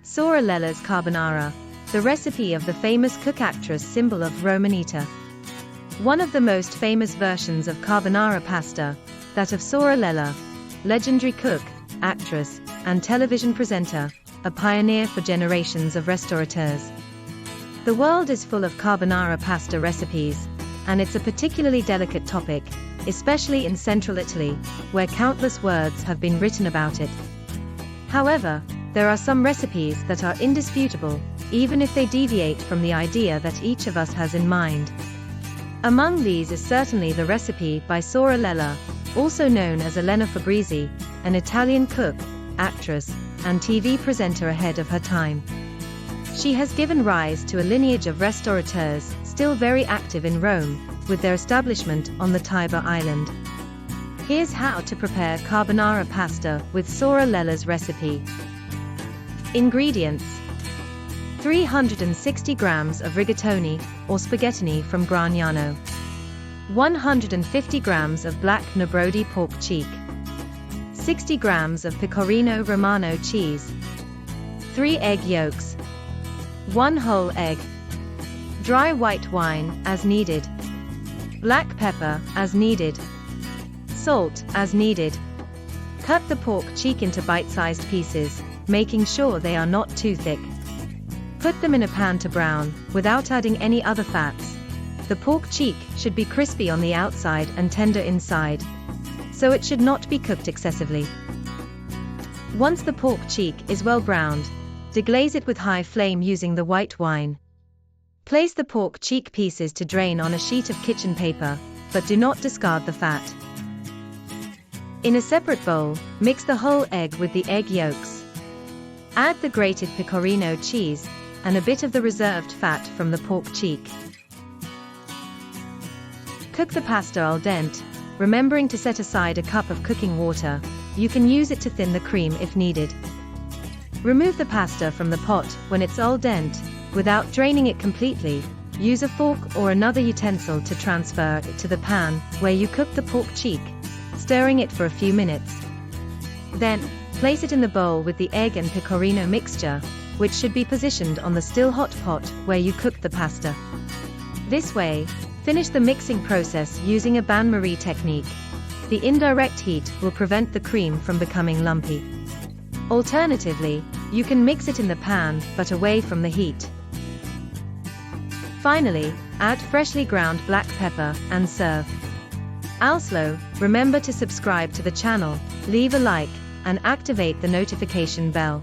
Sora Lella's carbonara, the recipe of the famous cook-actress symbol of Romanita. One of the most famous versions of carbonara pasta, that of Sora Lella, legendary cook, actress, and television presenter, a pioneer for generations of restaurateurs. The world is full of carbonara pasta recipes, and it's a particularly delicate topic, especially in central Italy, where countless words have been written about it. However, there are some recipes that are indisputable, even if they deviate from the idea that each of us has in mind. Among these is certainly the recipe by Sora Lella, also known as Elena Fabrizi, an Italian cook, actress, and TV presenter ahead of her time. She has given rise to a lineage of restaurateurs, still very active in Rome, with their establishment on the Tiber Island. Here's how to prepare carbonara pasta with Sora Lella's recipe. Ingredients: 360 grams of rigatoni, or spaghettoni from Gragnano. 150 grams of black Nebrodi pork cheek. 60 grams of Pecorino Romano cheese. 3 egg yolks. 1 whole egg. Dry white wine, as needed. Black pepper, as needed. Salt, as needed. Cut the pork cheek into bite-sized pieces, making sure they are not too thick. Put them in a pan to brown, without adding any other fats. The pork cheek should be crispy on the outside and tender inside, so it should not be cooked excessively. Once the pork cheek is well browned, deglaze it with high flame using the white wine. Place the pork cheek pieces to drain on a sheet of kitchen paper, but do not discard the fat. In a separate bowl, mix the whole egg with the egg yolks. Add the grated pecorino cheese, and a bit of the reserved fat from the pork cheek. Cook the pasta al dente, remembering to set aside a cup of cooking water. You can use it to thin the cream if needed. Remove the pasta from the pot when it's al dente, without draining it completely. Use a fork or another utensil to transfer it to the pan where you cook the pork cheek, stirring it for a few minutes. Then, place it in the bowl with the egg and pecorino mixture, which should be positioned on the still hot pot where you cooked the pasta. This way, finish the mixing process using a bain-marie technique. The indirect heat will prevent the cream from becoming lumpy. Alternatively, you can mix it in the pan but away from the heat. Finally, add freshly ground black pepper and serve. Also, remember to subscribe to the channel, leave a like, and activate the notification bell.